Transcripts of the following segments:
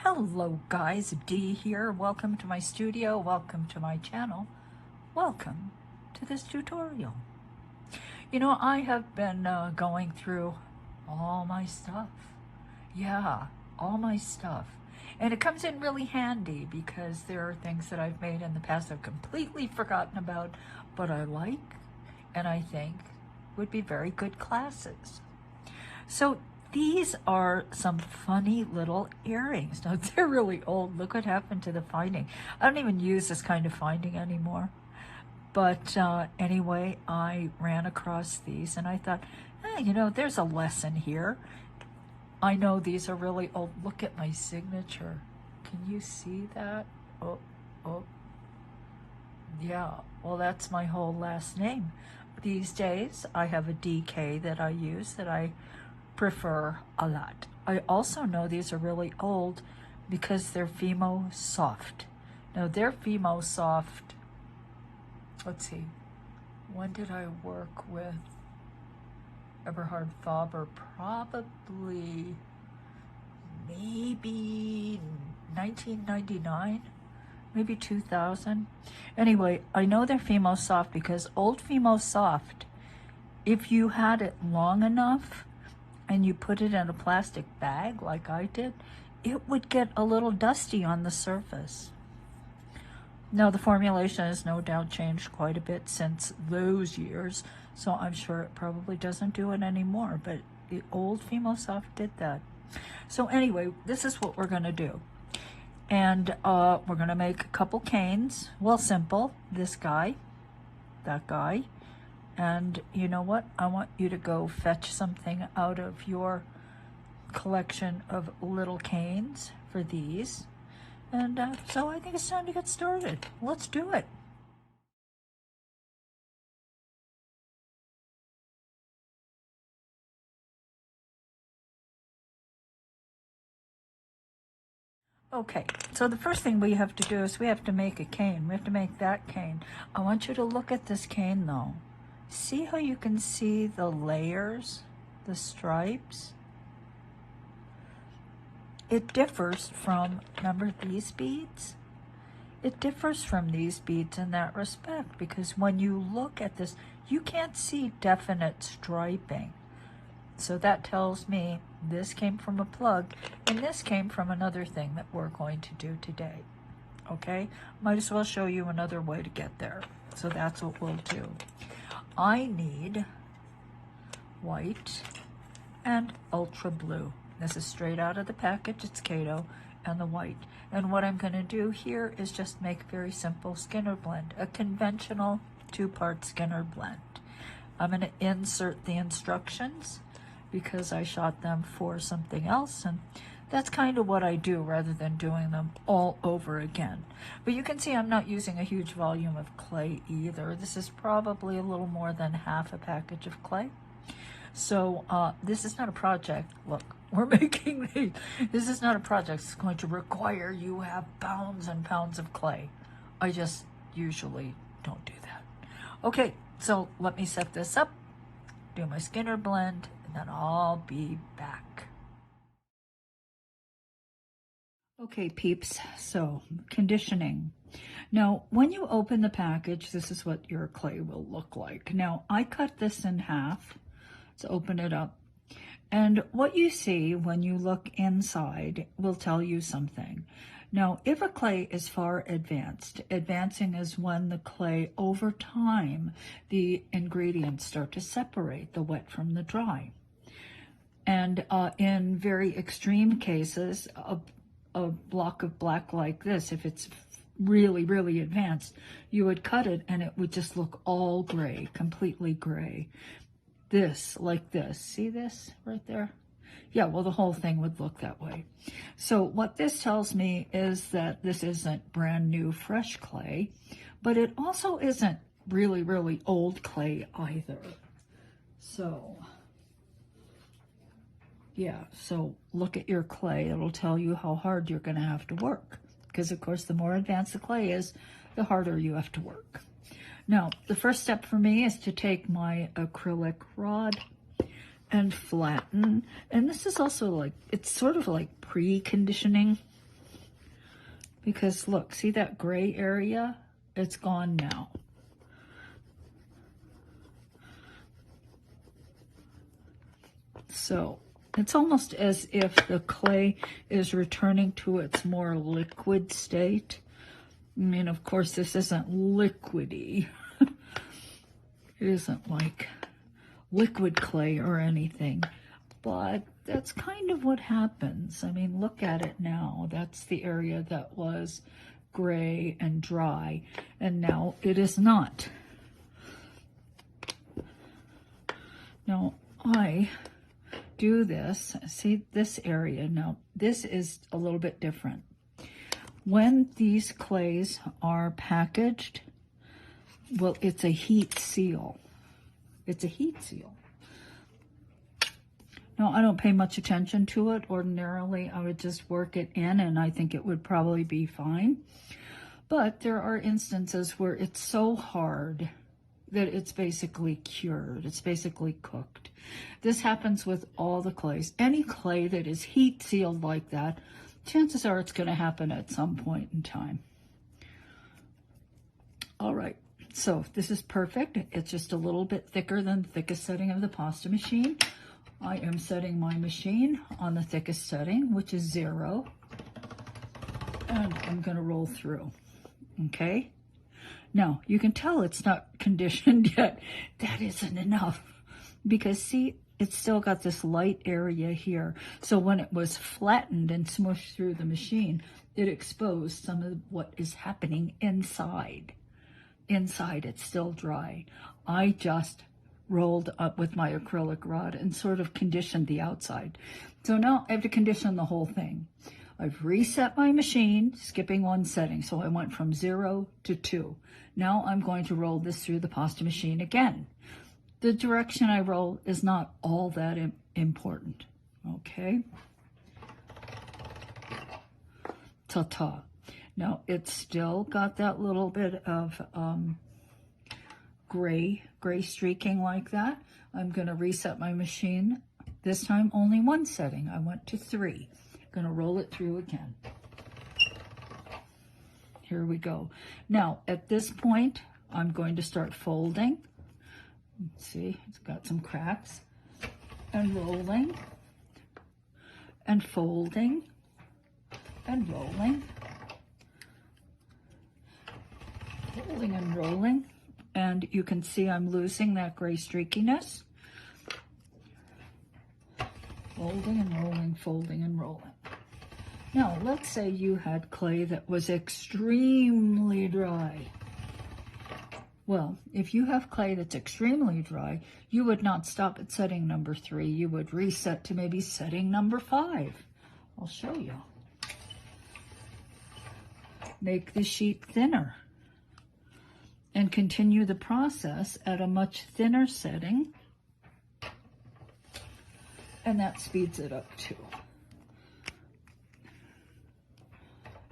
Hello guys, Dee here. Welcome to my studio, welcome to my channel, welcome to this tutorial. You know, I have been going through all my stuff. Yeah, all my stuff. And it comes in really handy because there are things that I've made in the past I've completely forgotten about, but I like and I think would be very good classes. So these are some funny little earrings. Now, they're really old. Look what happened to the finding. I don't even use this kind of finding anymore. But anyway, I ran across these and I thought, you know, there's a lesson here. I know these are really old. Look at my signature. Can you see that? Oh. Yeah, well, that's my whole last name. These days, I have a DK that I use that I prefer a lot. I also know these are really old because they're Fimo Soft. Now they're Fimo Soft. Let's see, when did I work with Eberhard Faber? Probably maybe 1999, maybe 2000. Anyway, I know they're Fimo Soft because old Fimo Soft, if you had it long enough and you put it in a plastic bag like I did, it would get a little dusty on the surface. Now the formulation has no doubt changed quite a bit since those years, so I'm sure it probably doesn't do it anymore, but the old Fimo Soft did that. So anyway, this is what we're gonna do. And we're gonna make a couple canes, well, simple, this guy, that guy. And you know what? I want you to go fetch something out of your collection of little canes for these. And so I think it's time to get started. Let's do it. Okay, so the first thing we have to do is we have to make a cane. We have to make that cane. I want you to look at this cane though. See how you can see the layers, the stripes? It differs from, remember these beads? It differs from these beads in that respect because when you look at this, you can't see definite striping. So that tells me this came from a plug and this came from another thing that we're going to do today. Okay, might as well show you another way to get there. So that's what we'll do. I need white and ultra blue. This is straight out of the package, it's Kato, and the white. And what I'm gonna do here is just make a very simple Skinner blend, a conventional 2-part Skinner blend. I'm gonna insert the instructions because I shot them for something else, and that's kind of what I do rather than doing them all over again. But you can see I'm not using a huge volume of clay either. This is probably a little more than half a package of clay. So this is not a project. Look, we're making these. This is not a project that's going to require you have pounds and pounds of clay. I just usually don't do that. Okay, so let me set this up, do my Skinner blend, and then I'll be back. Okay, peeps, so conditioning. Now, when you open the package, this is what your clay will look like. Now, I cut this in half. So open it up. And what you see when you look inside will tell you something. Now, if a clay is far advanced, advancing is when the clay, over time, the ingredients start to separate the wet from the dry. And in very extreme cases, a block of black like this, if it's really, really advanced, you would cut it and it would just look all gray, completely gray. This, like this, see this right there? Yeah, well, the whole thing would look that way. So what this tells me is that this isn't brand new fresh clay, but it also isn't really, really old clay either. So yeah, so look at your clay. It'll tell you how hard you're going to have to work. Because, of course, the more advanced the clay is, the harder you have to work. Now, the first step for me is to take my acrylic rod and flatten. And this is also like, it's sort of like pre-conditioning. Because look, see that gray area? It's gone now. So it's almost as if the clay is returning to its more liquid state. I mean, of course, this isn't liquidy. It isn't like liquid clay or anything, but that's kind of what happens. I mean, look at it now. That's the area that was gray and dry, and now it is not. Now, I do this, see this area, now this is a little bit different. When these clays are packaged, well, it's a heat seal. It's a heat seal. Now, I don't pay much attention to it. Ordinarily, I would just work it in, and I think it would probably be fine. But there are instances where it's so hard that it's basically cured. It's basically cooked. This happens with all the clays. Any clay that is heat sealed like that, chances are it's going to happen at some point in time. All right, so this is perfect. It's just a little bit thicker than the thickest setting of the pasta machine. I am setting my machine on the thickest setting, which is 0. And I'm going to roll through, okay? Now, you can tell it's not conditioned yet. That isn't enough. Because, see, it's still got this light area here. So when it was flattened and smushed through the machine, it exposed some of what is happening inside. Inside, it's still dry. I just rolled up with my acrylic rod and sort of conditioned the outside. So now I have to condition the whole thing. I've reset my machine, skipping one setting. So I went from 0 to 2. Now I'm going to roll this through the pasta machine again. The direction I roll is not all that important, okay? Ta-ta. Now, it's still got that little bit of gray streaking like that. I'm going to reset my machine. This time, only one setting. I went to 3. Going to roll it through again. Here we go. Now, at this point, I'm going to start folding. See, it's got some cracks. And rolling. And folding. And rolling. Folding and rolling. And you can see I'm losing that gray streakiness. Folding and rolling, folding and rolling. Now, let's say you had clay that was extremely dry. Well, if you have clay that's extremely dry, you would not stop at setting number 3. You would reset to maybe setting number 5. I'll show you. Make the sheet thinner and continue the process at a much thinner setting, and that speeds it up too.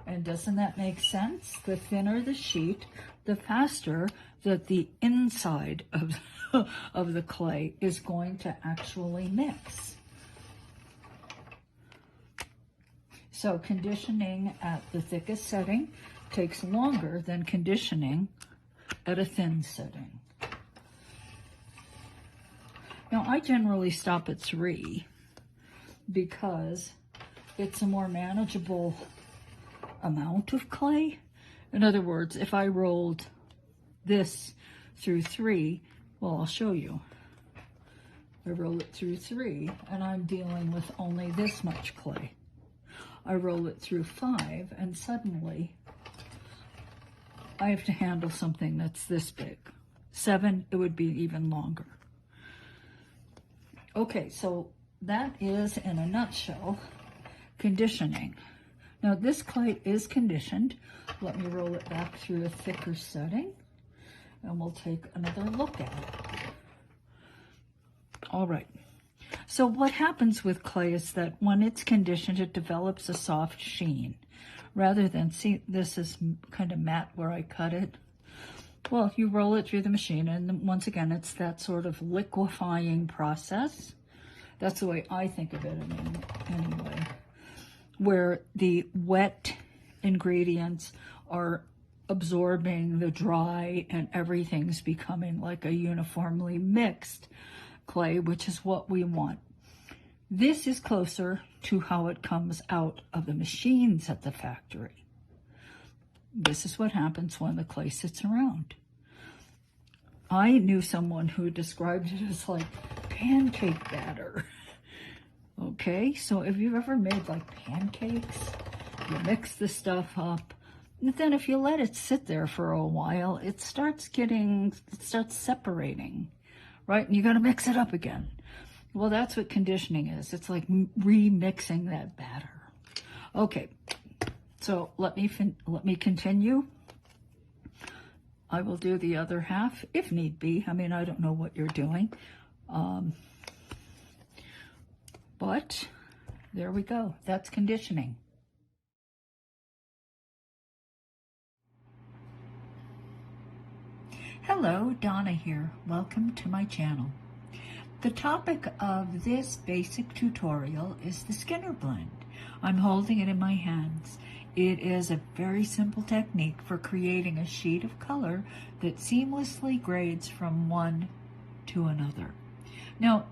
And doesn't that make sense? The thinner the sheet, the faster that the inside of the clay is going to actually mix. So conditioning at the thickest setting takes longer than conditioning at a thin setting. Now, I generally stop at 3 because it's a more manageable amount of clay. In other words, if I rolled this through 3, well, I'll show you. I roll it through 3 and I'm dealing with only this much clay. I roll it through 5 and suddenly I have to handle something that's this big. 7, it would be even longer. Okay, so that is, in a nutshell, conditioning. Now, this clay is conditioned. Let me roll it back through a thicker setting, and we'll take another look at it. All right. So what happens with clay is that when it's conditioned, it develops a soft sheen. Rather than, see, this is kind of matte where I cut it. Well, you roll it through the machine, and once again, it's that sort of liquefying process. That's the way I think of it, I mean, anyway. Where the wet ingredients are absorbing the dry and everything's becoming like a uniformly mixed clay, which is what we want. This is closer to how it comes out of the machines at the factory. This is what happens when the clay sits around. I knew someone who described it as like pancake batter. Okay, so if you've ever made like pancakes, you mix the stuff up, and then if you let it sit there for a while, it starts separating, right? And you got to mix it up again. Well, that's what conditioning is. It's like remixing that batter. Okay, so let me continue. I will do the other half if need be. I mean, I don't know what you're doing. But there we go. That's conditioning. Hello, Donna here. Welcome to my channel. The topic of this basic tutorial is the Skinner blend. I'm holding it in my hands. It is a very simple technique for creating a sheet of color that seamlessly grades from one to another. Now,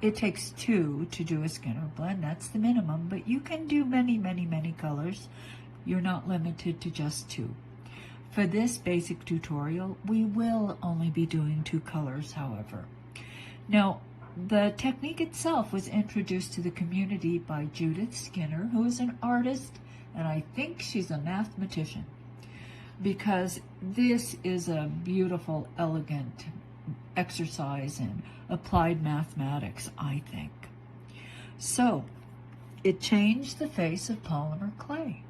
it takes 2 to do a Skinner blend. That's the minimum, but you can do many, many, many colors. You're not limited to just 2. For this basic tutorial, we will only be doing 2 colors, however. Now, the technique itself was introduced to the community by Judith Skinner, who is an artist, and I think she's a mathematician, because this is a beautiful, elegant exercise in applied mathematics, I think. So, it changed the face of polymer clay.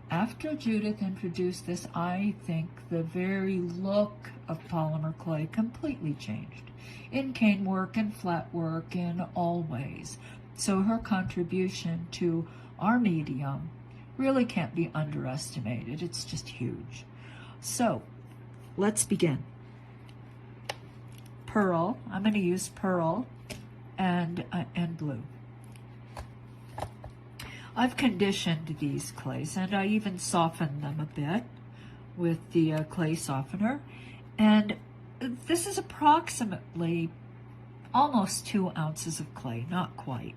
After Judith introduced this, I think the very look of polymer clay completely changed in cane work and flat work in all ways. So her contribution to our medium really can't be underestimated. It's just huge. So let's begin. Pearl, I'm going to use pearl and blue. I've conditioned these clays, and I even softened them a bit with the clay softener. And this is approximately almost 2 ounces of clay, not quite.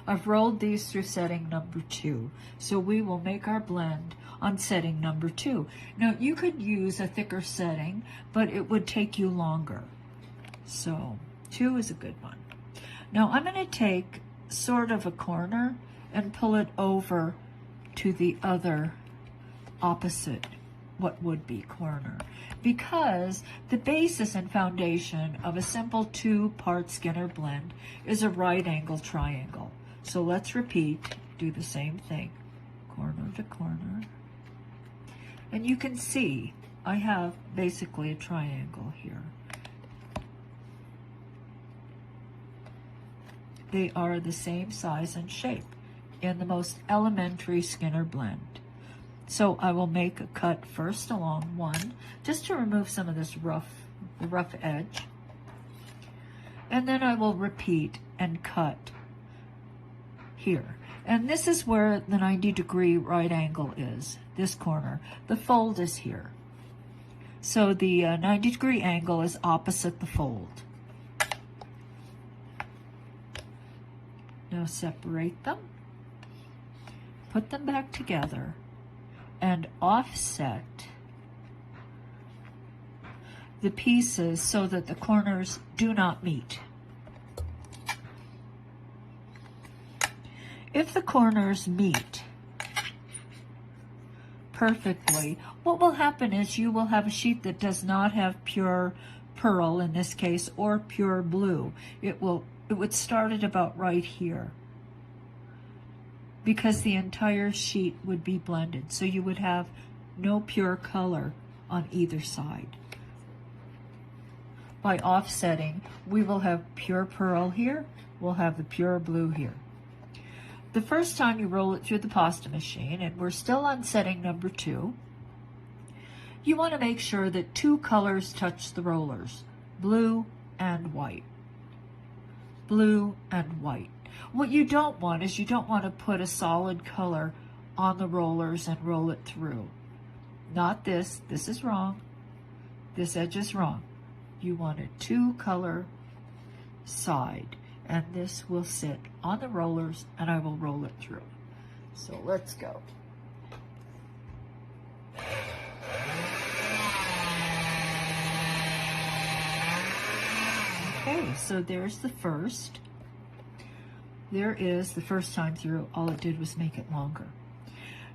I've rolled these through setting number 2, so we will make our blend on setting number 2. Now, you could use a thicker setting, but it would take you longer. So 2 is a good one. Now, I'm going to take sort of a corner and pull it over to the other opposite, what would be corner, because the basis and foundation of a simple 2-part Skinner blend is a right angle triangle. So let's repeat, do the same thing, corner to corner. And you can see I have basically a triangle here. They are the same size and shape in the most elementary Skinner blend. So I will make a cut first along one, just to remove some of this rough edge. And then I will repeat and cut here. And this is where the 90-degree right angle is, this corner. The fold is here. So the 90-degree angle is opposite the fold. Now separate them, put them back together, and offset the pieces so that the corners do not meet. If the corners meet perfectly, what will happen is you will have a sheet that does not have pure pearl in this case, or pure blue. It would start at about right here, because the entire sheet would be blended. So you would have no pure color on either side. By offsetting, we will have pure pearl here, we'll have the pure blue here. The first time you roll it through the pasta machine, and we're still on setting number 2, you want to make sure that 2 colors touch the rollers, blue and white. Blue and white. What you don't want is you don't want to put a solid color on the rollers and roll it through. Not this. This is wrong. This edge is wrong. You want a 2-color side, and this will sit on the rollers and I will roll it through. So let's go. Okay, so there's the first. There is the first time through. All it did was make it longer.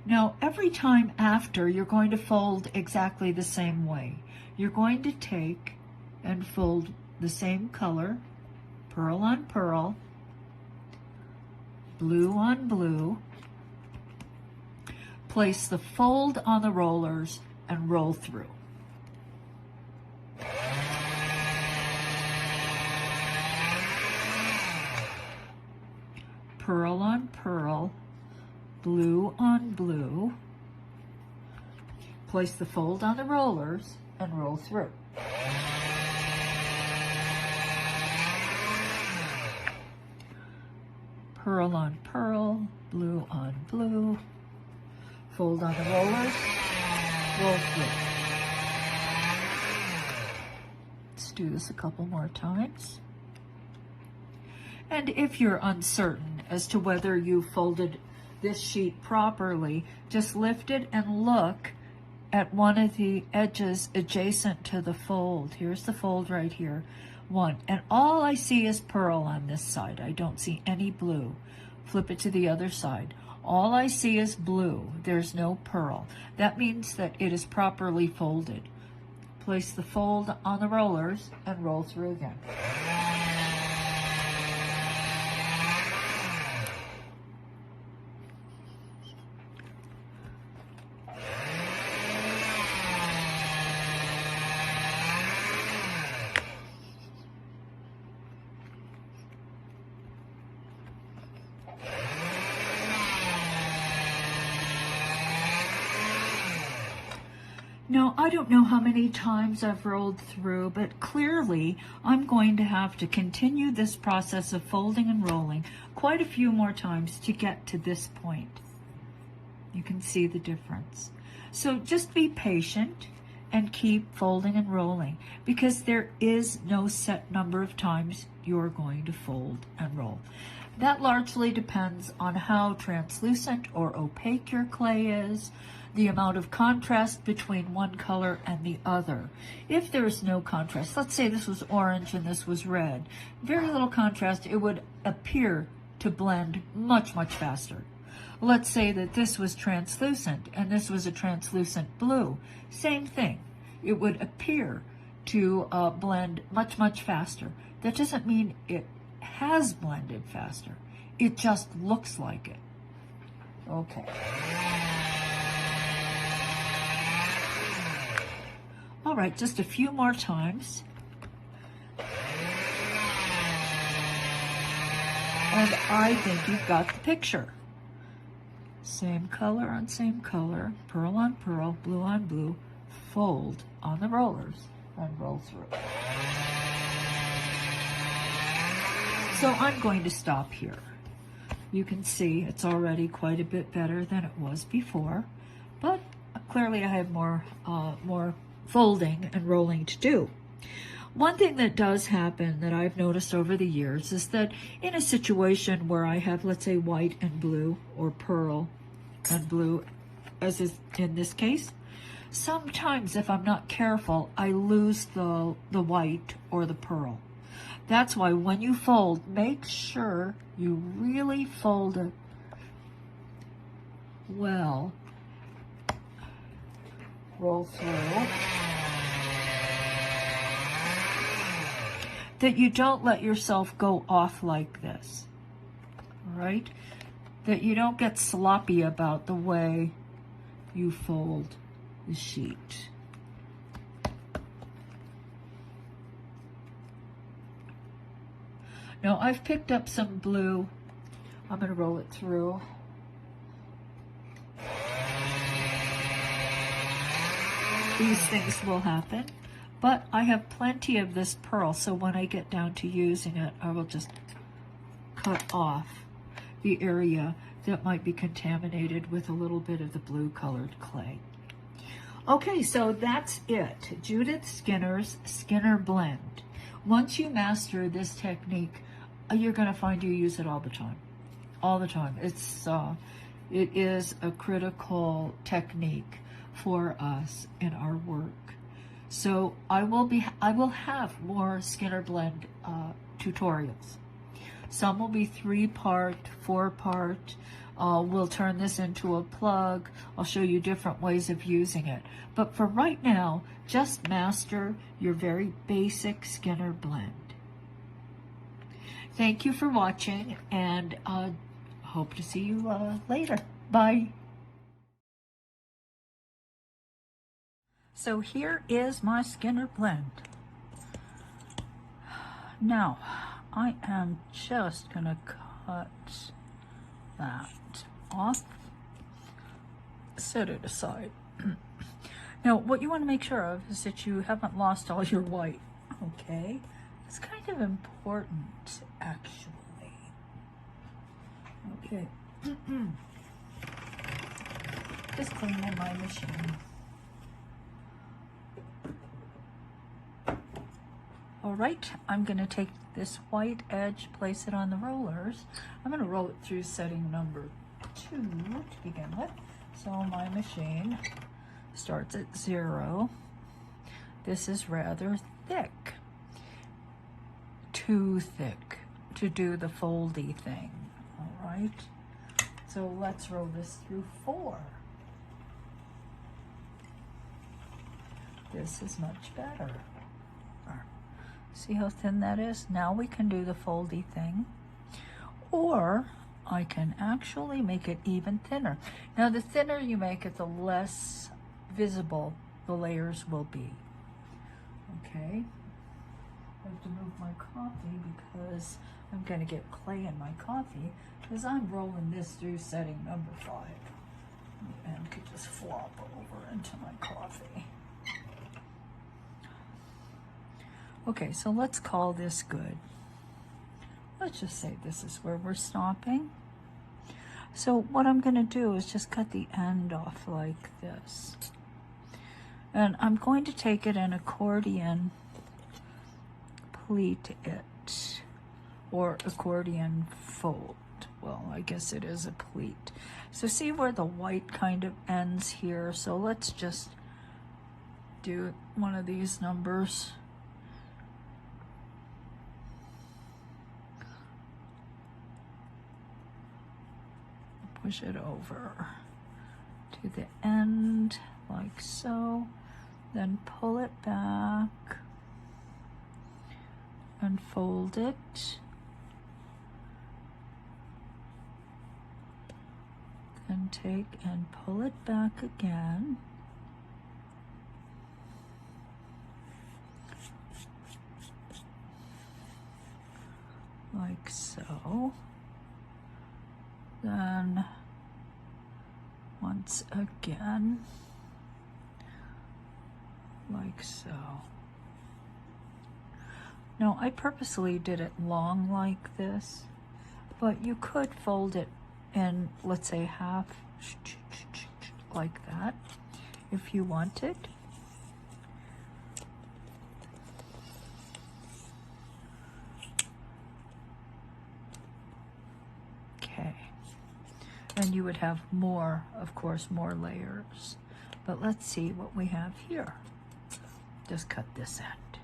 Now, every time after, you're going to fold exactly the same way. You're going to take and fold the same color, pearl on pearl, blue on blue, place the fold on the rollers and roll through. Pearl on pearl, blue on blue, place the fold on the rollers and roll through. Pearl on pearl, blue on blue, fold on the rollers, roll through. Let's do this a couple more times. And if you're uncertain as to whether you folded this sheet properly, just lift it and look at one of the edges adjacent to the fold. Here's the fold right here. One, and all I see is pearl on this side. I don't see any blue. Flip it to the other side. All I see is blue. There's no pearl. That means that it is properly folded. Place the fold on the rollers and roll through again. Now, I don't know how many times I've rolled through, but clearly I'm going to have to continue this process of folding and rolling quite a few more times to get to this point. You can see the difference. So just be patient and keep folding and rolling, because there is no set number of times you're going to fold and roll. That largely depends on how translucent or opaque your clay is, the amount of contrast between one color and the other. If there is no contrast, let's say this was orange and this was red, very little contrast, it would appear to blend much, much faster. Let's say that this was translucent and this was a translucent blue, same thing. It would appear to blend much, much faster. That doesn't mean it has blended faster. It just looks like it. Okay. All right, just a few more times. And I think you've got the picture. Same color on same color, pearl on pearl, blue on blue, fold on the rollers and roll through. So I'm going to stop here. You can see it's already quite a bit better than it was before, but clearly I have more folding and rolling to do. One thing that does happen that I've noticed over the years is that in a situation where I have, let's say, white and blue or pearl and blue, as is in this case, sometimes if I'm not careful, I lose the white or the pearl. That's why when you fold, make sure you really fold it well. Roll through. That you don't let yourself go off like this, all right? That you don't get sloppy about the way you fold the sheet. Now, I've picked up some blue. I'm going to roll it through. These things will happen. But I have plenty of this pearl, so when I get down to using it, I will just cut off the area that might be contaminated with a little bit of the blue colored clay. Okay, so that's it. Judith Skinner's Skinner Blend. Once you master this technique, you're going to find you use it all the time. All the time. It is a critical technique for us in our work. So I will have more Skinner Blend tutorials. Some will be 3-part, 4-part. We'll turn this into a plug. I'll show you different ways of using it. But for right now, just master your very basic Skinner Blend. Thank you for watching, and hope to see you later. Bye. So here is my Skinner Blend. Now, I am just going to cut that off, set it aside. Now, what you want to make sure of is that you haven't lost all your white, okay? It's kind of important, actually. Okay. Just cleaning my machine. All right, I'm going to take this white edge, place it on the rollers. I'm going to roll it through setting number 2 to begin with. So my machine starts at 0. This is rather thick, too thick to do the foldy thing. All right, so let's roll this through 4. This is much better. See how thin that is? Now we can do the foldy thing. Or I can actually make it even thinner. Now the thinner you make it, the less visible the layers will be. Okay. I have to move my coffee because I'm going to get clay in my coffee because I'm rolling this through setting number 5. And could just flop over into my coffee. Okay, so let's call this good. Let's just say this is where we're stopping. So what I'm going to do is just cut the end off like this. And I'm going to take it and accordion pleat it, or accordion fold. Well, I guess it is a pleat. So see where the white kind of ends here? So let's just do one of these numbers. Push it over to the end like so, then pull it back and fold it, then take and pull it back again, like so. Then once again, like so. Now I purposely did it long like this, but you could fold it in, let's say, half, like that, if you wanted. And you would have more, of course, more layers. But let's see what we have here. Just cut this end.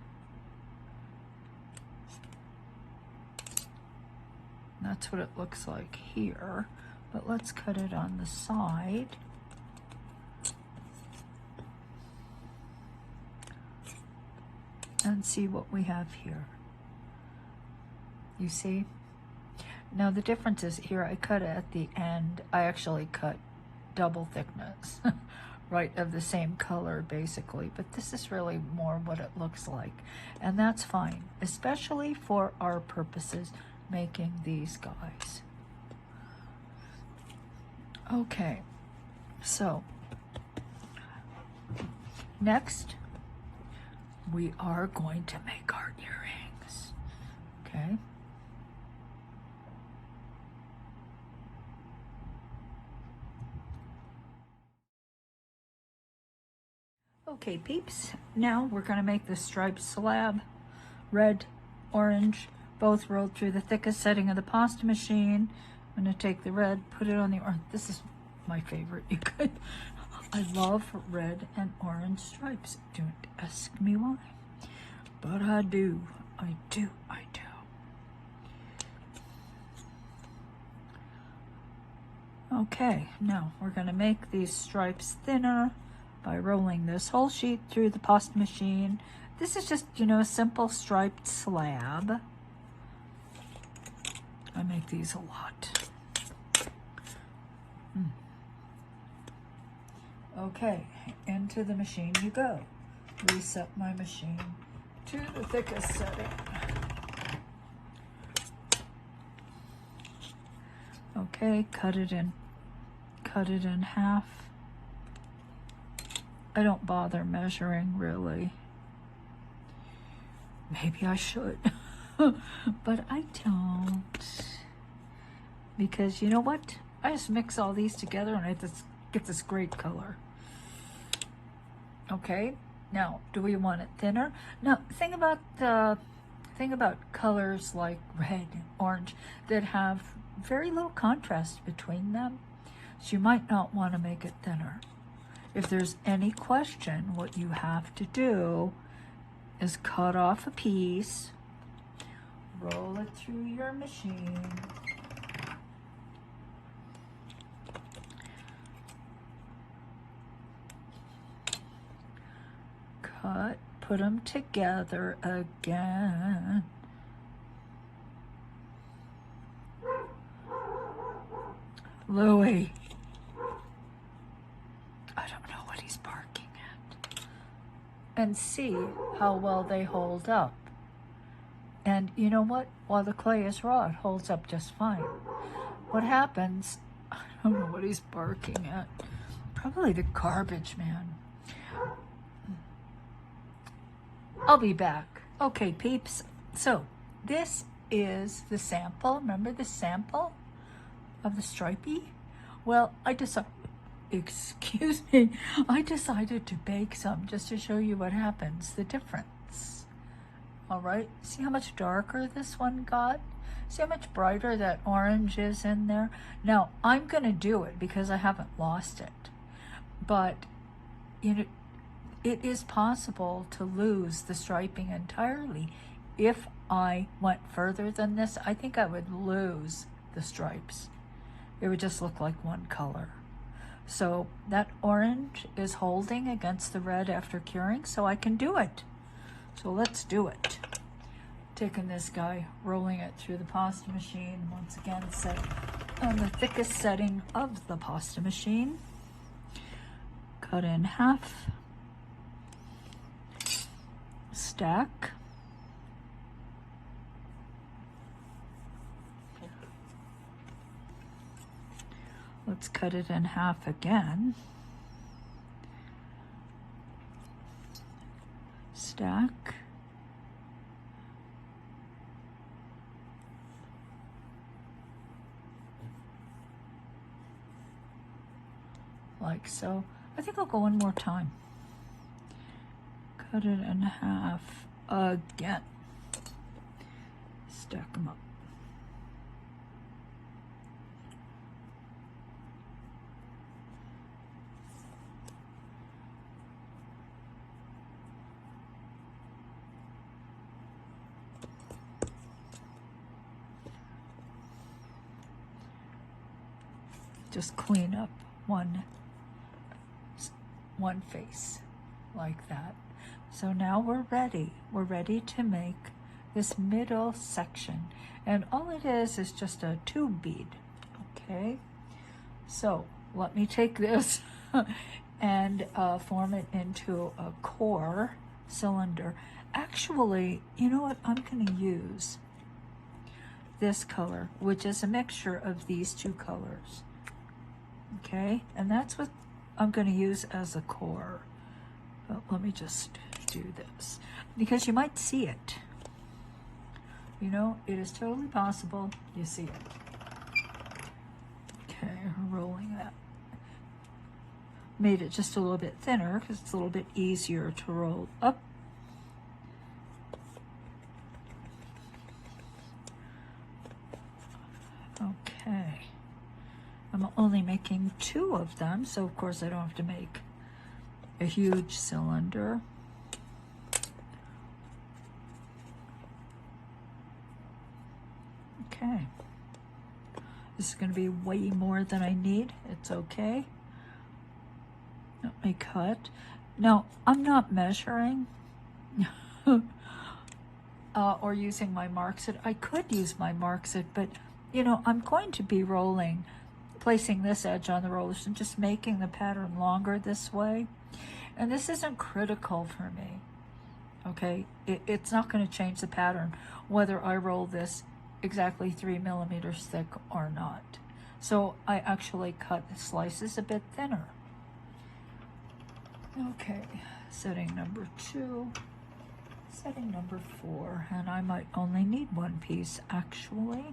That's what it looks like here. But let's cut it on the side. And see what we have here. You see? Now the difference is here I cut at the end. I actually cut double thickness, right, of the same color basically, but this is really more what it looks like, and that's fine, especially for our purposes making these guys. Okay, so next we are going to make our earrings. Okay. Okay, peeps, now we're going to make the striped slab, red, orange, both rolled through the thickest setting of the pasta machine. I'm going to take the red, put it on the orange. This is my favorite. You could. I love red and orange stripes. Don't ask me why, but I do. I do. Okay, now we're going to make these stripes thinner by rolling this whole sheet through the pasta machine. This is just, you know, a simple striped slab. I make these a lot. Okay, into the machine you go. Reset my machine to the thickest setting. Okay, cut it in half. I don't bother measuring, really. Maybe I should, but I don't. Because you know what? I just mix all these together and I just get this great color. Okay, now, do we want it thinner? Now, think about colors like red and orange that have very little contrast between them. So you might not want to make it thinner. If there's any question, what you have to do is cut off a piece, roll it through your machine, cut, put them together again. Louie. I don't know what he's barking at. And see how well they hold up. And you know what? While the clay is raw, it holds up just fine. What happens, I don't know what he's barking at. Probably the garbage man. I'll be back. Okay, peeps. So this is the sample. Remember the sample of the stripey? Well, I decided to bake some just to show you what happens, the difference. All right, see how much darker this one got? See how much brighter that orange is in there? Now, I'm gonna do it because I haven't lost it. But, you know, it is possible to lose the striping entirely. If I went further than this, I think I would lose the stripes. It would just look like one color. So that orange is holding against the red after curing, so I can do it. So let's do it. Taking this guy, rolling it through the pasta machine, once again set on the thickest setting of the pasta machine. Cut in half. Stack. Let's cut it in half again. Stack. Like so. I think I'll go one more time. Cut it in half again. Stack them up. Just clean up one face like that. So now we're ready. We're ready to make this middle section. And all it is just a tube bead, okay? So let me take this and form it into a core cylinder. Actually, you know what? I'm gonna use this color, which is a mixture of these two colors. Okay, and that's what I'm going to use as a core. But let me just do this because you might see it. You know, it is totally possible you see it. Okay, rolling that. made it just a little bit thinner because it's a little bit easier to roll up. Okay, I'm only making 2 of them, so of course I don't have to make a huge cylinder. Okay, this is going to be way more than I need. It's okay. Let me cut. Now, I'm not measuring or using my Marksit. I could use my Marksit, but you know, I'm going to be rolling, placing this edge on the rollers and just making the pattern longer this way. And this isn't critical for me, okay? It's not going to change the pattern whether I roll this exactly 3 millimeters thick or not. So I actually cut the slices a bit thinner. Okay, setting number 2, setting number 4, and I might only need 1 piece actually.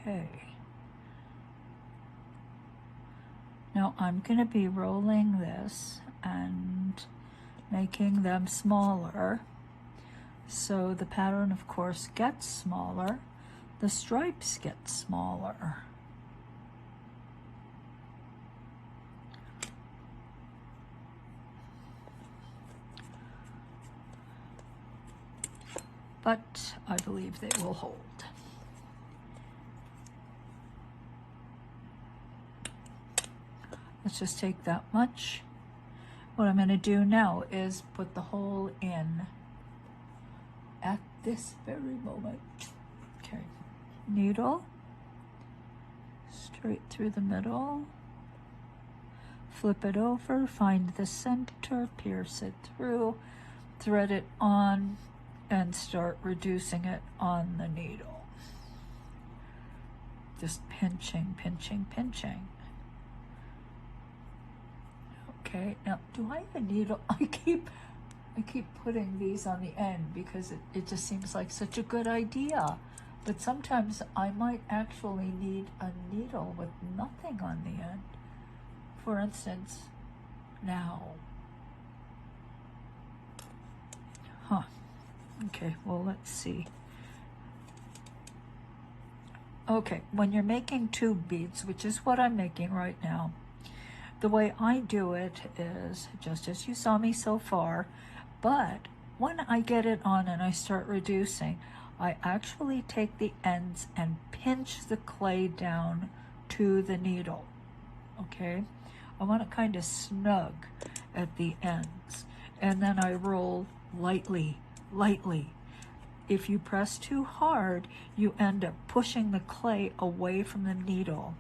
Okay. Now I'm going to be rolling this and making them smaller. So the pattern, of course, gets smaller. The stripes get smaller. But I believe they will hold. Let's just take that much. What I'm going to do now is put the hole in at this very moment. Okay, needle, straight through the middle, flip it over, find the center, pierce it through, thread it on, and start reducing it on the needle. Just pinching, pinching, pinching. Okay, now do I have a needle? I keep putting these on the end because it just seems like such a good idea. But sometimes I might actually need a needle with nothing on the end. For instance, now. Huh. Okay, well, let's see. Okay, when you're making 2 beads, which is what I'm making right now, the way I do it is just as you saw me so far, but when I get it on and I start reducing, I actually take the ends and pinch the clay down to the needle, okay? I want it kind of snug at the ends, and then I roll lightly, lightly. If you press too hard, you end up pushing the clay away from the needle,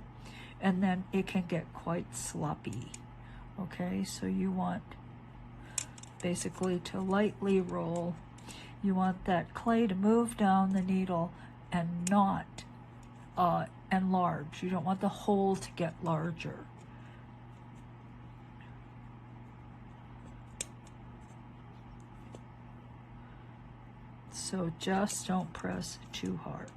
and then it can get quite sloppy. Okay, so you want basically to lightly roll. You want that clay to move down the needle and not enlarge. You don't want the hole to get larger. So just don't press too hard.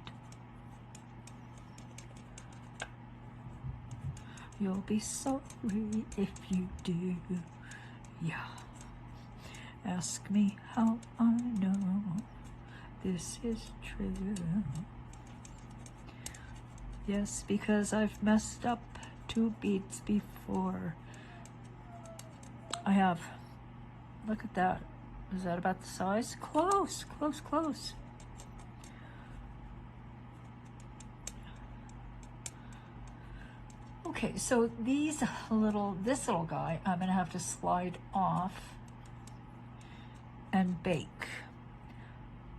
You'll be sorry if you do. Yeah. Ask me how I know this is true. Yes, because I've messed up 2 beads before. I have. Look at that. Is that about the size? Close, close, close. Okay, so this little guy, I'm gonna have to slide off and bake.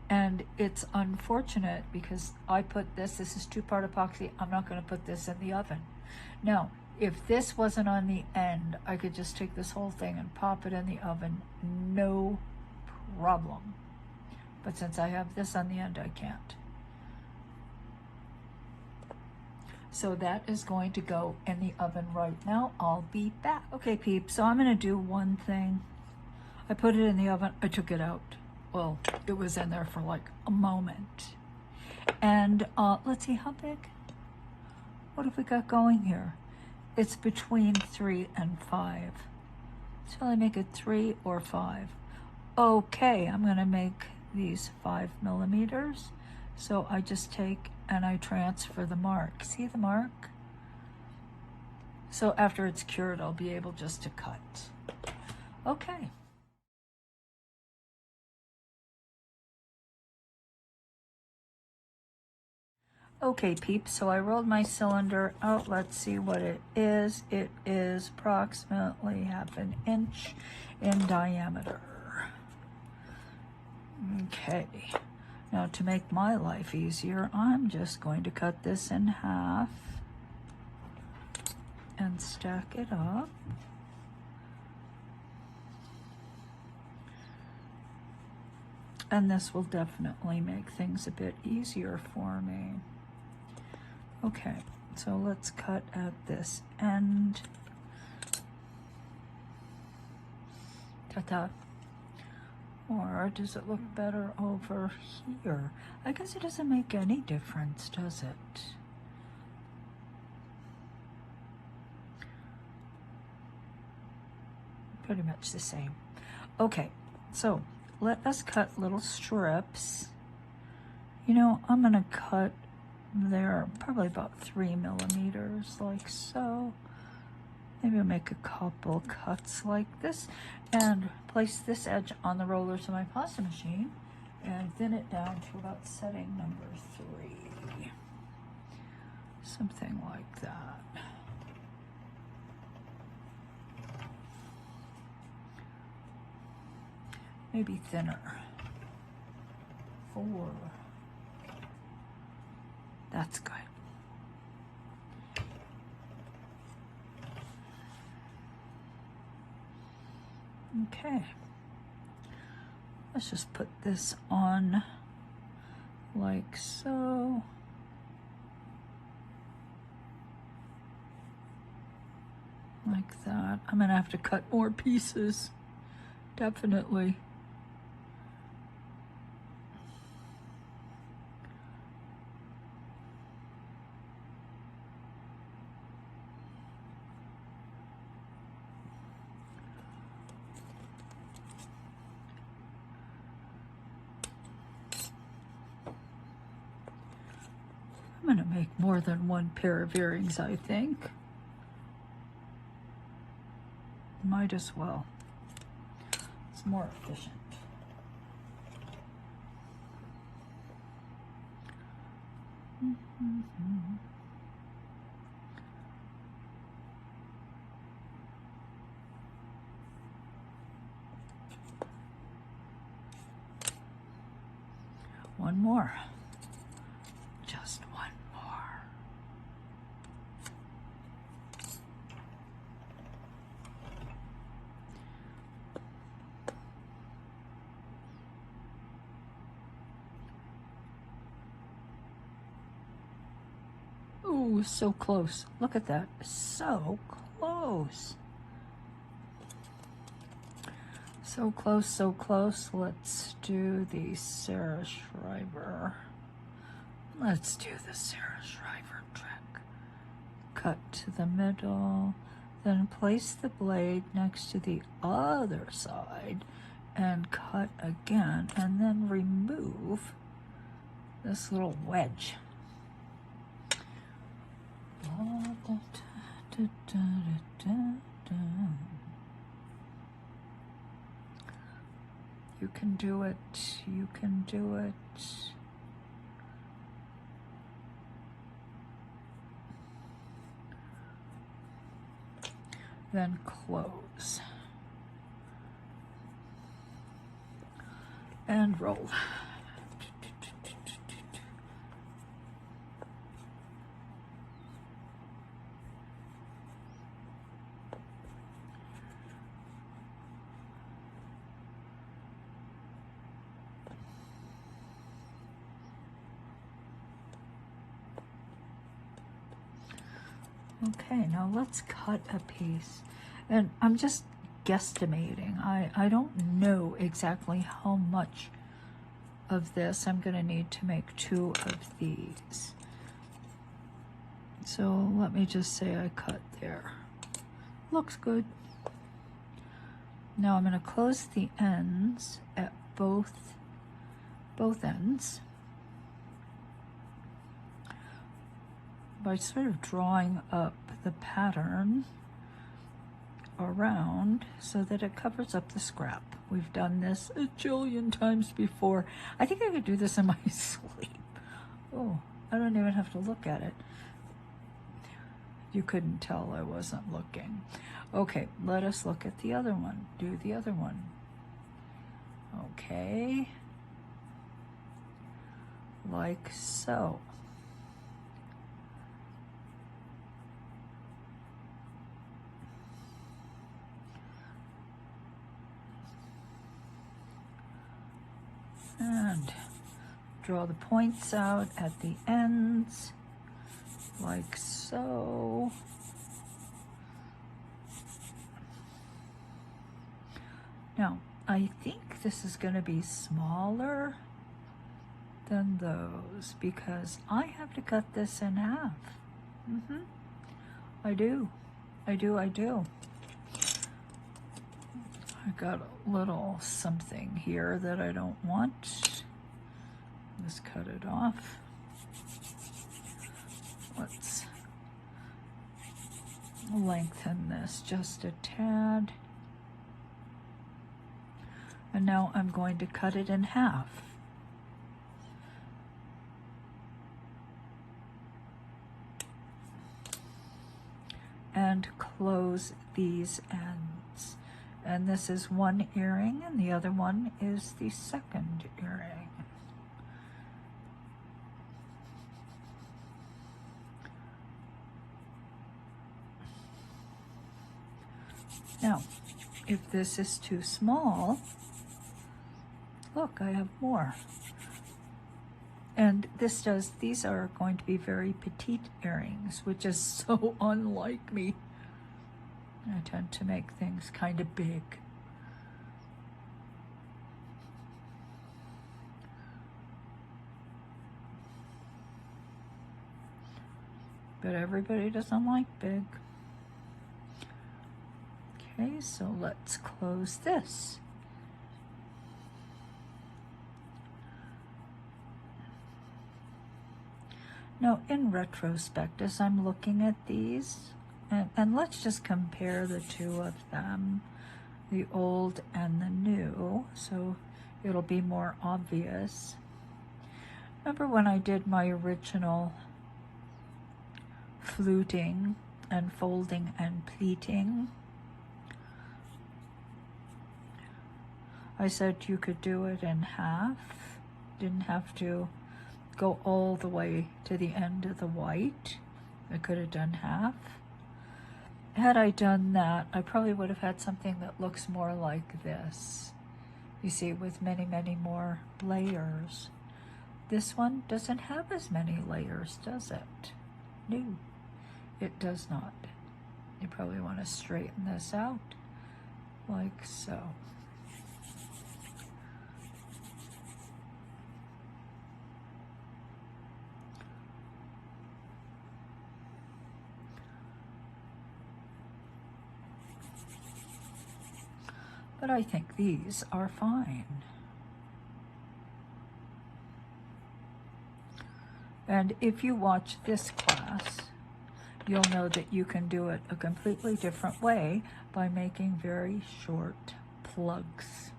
And it's unfortunate because I put this is 2-part epoxy, I'm not gonna put this in the oven. Now, if this wasn't on the end, I could just take this whole thing and pop it in the oven, no problem. But since I have this on the end, I can't. So that is going to go in the oven right now. I'll be back. Okay, peeps, so I'm gonna do one thing. I put it in the oven, I took it out. Well, it was in there for like a moment. And let's see, how big? What have we got going here? It's between 3 and 5. Shall I make it 3 or 5? Okay, I'm gonna make these 5 millimeters. So I just take and I transfer the mark. See the mark? So after it's cured, I'll be able just to cut. Okay. Okay, peeps, so I rolled my cylinder out. Let's see what it is. It is approximately 1/2 inch in diameter. Okay, now to make my life easier, I'm just going to cut this in half and stack it up. And this will definitely make things a bit easier for me. Okay, so let's cut at this end. Ta-ta. Or does it look better over here? I guess it doesn't make any difference, does it? Pretty much the same. Okay, so let us cut little strips. You know, I'm gonna cut there probably about 3 millimeters, like so. Maybe I'll make a couple cuts like this and place this edge on the rollers of my pasta machine and thin it down to about setting number 3. Something like that. Maybe thinner. 4. That's good. Okay. Let's just put this on like so. Like that. I'm gonna have to cut more pieces. Definitely. I'm gonna make more than one pair of earrings, I think. Might as well. It's more efficient. One more. Just one more. Ooh, so close. Look at that. So close. So close, so close. Let's do the Sarah Schreiber. Let's do the Sarah Schreiber trick. Cut to the middle, then place the blade next to the other side and cut again, and then remove this little wedge. You can do it, you can do it. Then close. And roll. Okay, now let's cut a piece. And I'm just guesstimating. I don't know exactly how much of this I'm going to need to make 2 of these. So let me just say I cut there. Looks good. Now I'm going to close the ends at both ends by sort of drawing up the pattern around so that it covers up the scrap. We've done this a jillion times before. I think I could do this in my sleep. Oh, I don't even have to look at it. You couldn't tell I wasn't looking. Okay, let us look at the other one. Do the other one. Okay. Like so. And draw the points out at the ends, like so. Now, I think this is going to be smaller than those because I have to cut this in half. I do. I got a little something here that I don't want. Let's cut it off. Let's lengthen this just a tad. And now I'm going to cut it in half. And close these ends. And this is one earring, and the other one is the second earring. Now, if this is too small, look, I have more. And these are going to be very petite earrings, which is so unlike me. I tend to make things kind of big. But everybody doesn't like big. Okay, so let's close this. Now, in retrospect, as I'm looking at these, and let's just compare the two of them, the old and the new, so it'll be more obvious. Remember when I did my original fluting and folding and pleating? I said you could do it in half, didn't have to go all the way to the end of the white. I could have done half. Had I done that, I probably would have had something that looks more like this. You see, with many, many more layers. This one doesn't have as many layers, does it? No, it does not. You probably want to straighten this out, like so. But I think these are fine. And if you watch this class, you'll know that you can do it a completely different way by making very short plugs.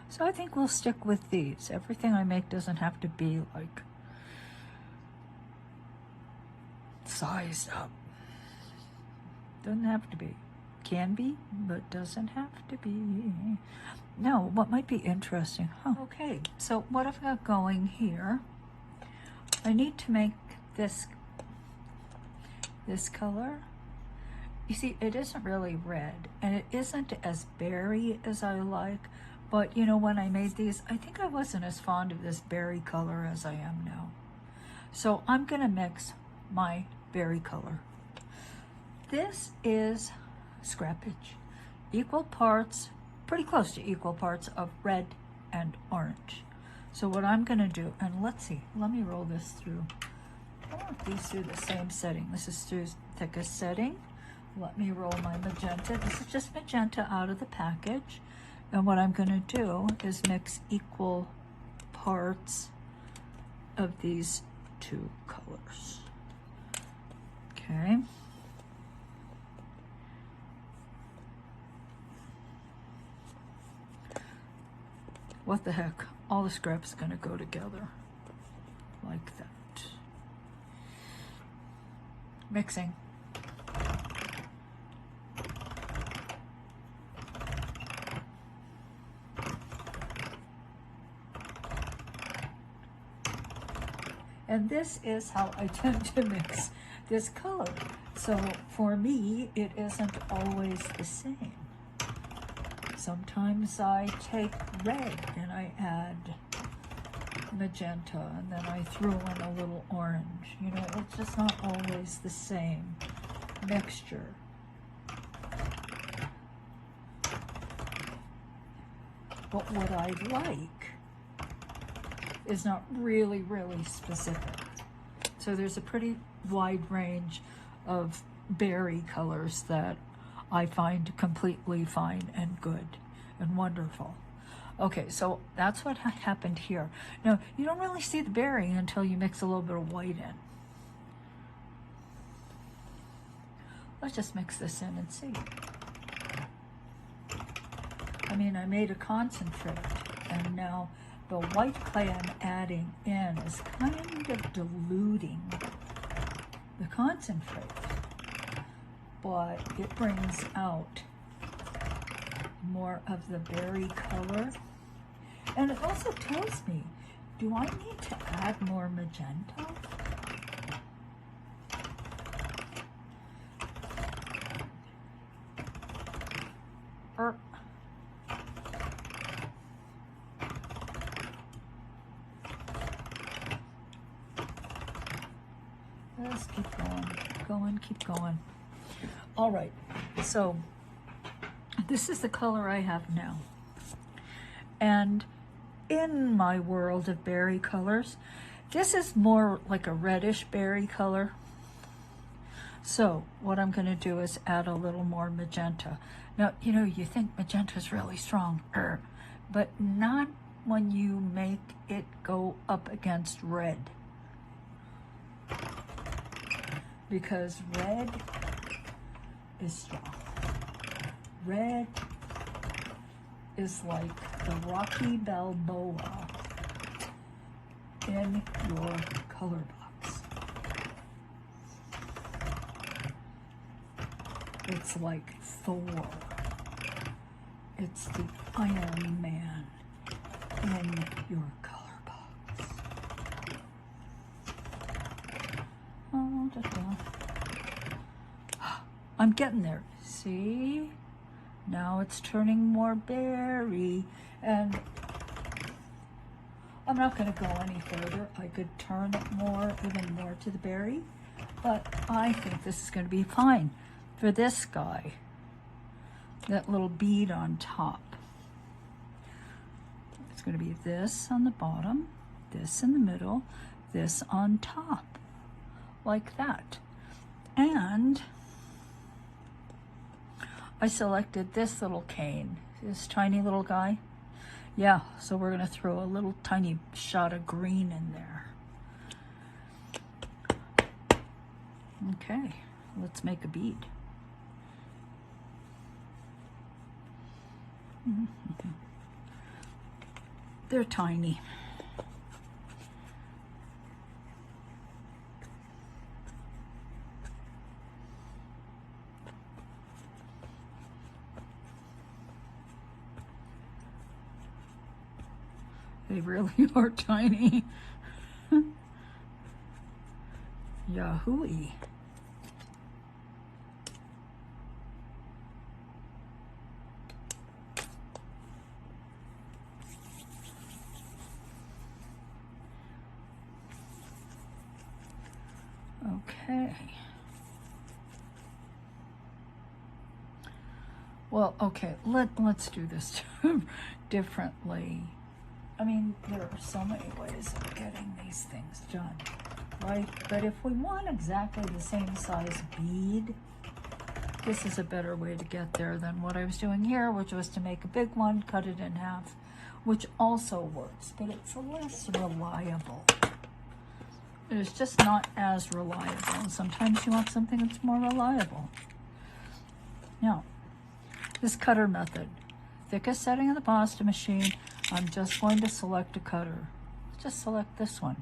So I think we'll stick with these. Everything I make doesn't have to be like sized up. Doesn't have to be. Can be, but doesn't have to be. Now, what might be interesting, okay, so what I've got going here, I need to make this color. You see, it isn't really red, and it isn't as berry as I like, But you know, when I made these, I think I wasn't as fond of this berry color as I am now. So I'm gonna mix my berry color. This is scrappage. Equal parts, pretty close to equal parts of red and orange. So what I'm gonna do, and let's see, let me roll this through. I want these through the same setting. This is through thickest setting. Let me roll my magenta. This is just magenta out of the package. And what I'm gonna do is mix equal parts of these two colors. Okay. What the heck? All the scraps are gonna go together like that. Mixing. And this is how I tend to mix this color. So for me, it isn't always the same. Sometimes I take red and I add magenta, and then I threw in a little orange. You know, it's just not always the same mixture. But what I like is not really, really specific. So there's a pretty wide range of berry colors that I find completely fine and good and wonderful. Okay, so that's what happened here. Now, you don't really see the berry until you mix a little bit of white in. Let's just mix this in and see. I mean, I made a concentrate, and now the white clay I'm adding in is kind of diluting the concentrate, but it brings out more of the berry color. And it also tells me, do I need to add more magenta? Or let's keep going, keep going. All right, so this is the color I have now. And in my world of berry colors, this is more like a reddish berry color. So what I'm gonna do is add a little more magenta. Now, you know, you think magenta is really strong, but not when you make it go up against red. Because red is strong. Red is like the Rocky Balboa in your color box. It's like Thor. It's the Iron Man in your color box. Oh, I'm getting there. See? Now it's turning more berry, and I'm not going to go any further. I could turn it more, even more to the berry, but I think this is going to be fine for this guy. That little bead on top. It's going to be this on the bottom, this in the middle, this on top, like that. And I selected this little cane, this tiny little guy. Yeah, so we're gonna throw a little tiny shot of green in there. Okay, let's make a bead. They're tiny. They really are tiny. Yahooey. Okay. Well, okay, let's do this differently. I mean, there are so many ways of getting these things done, right? But if we want exactly the same size bead, this is a better way to get there than what I was doing here, which was to make a big one, cut it in half, which also works, but it's less reliable. It's just not as reliable. Sometimes you want something that's more reliable. Now, this cutter method, thickest setting of the pasta machine, I'm just going to select a cutter. Just select this one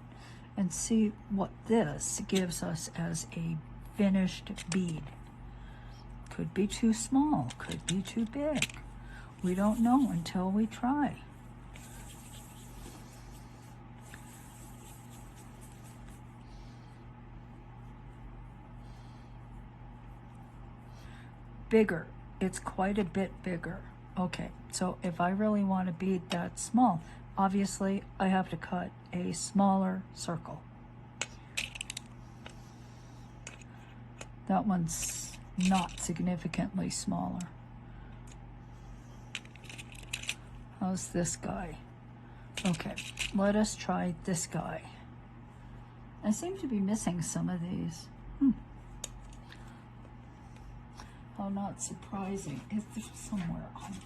and see what this gives us as a finished bead. Could be too small, could be too big. We don't know until we try. Bigger, it's quite a bit bigger. Okay, so if I really want a bead that small, obviously I have to cut a smaller circle. That one's not significantly smaller. How's this guy? Okay, let us try this guy. I seem to be missing some of these. How not surprising. Is there somewhere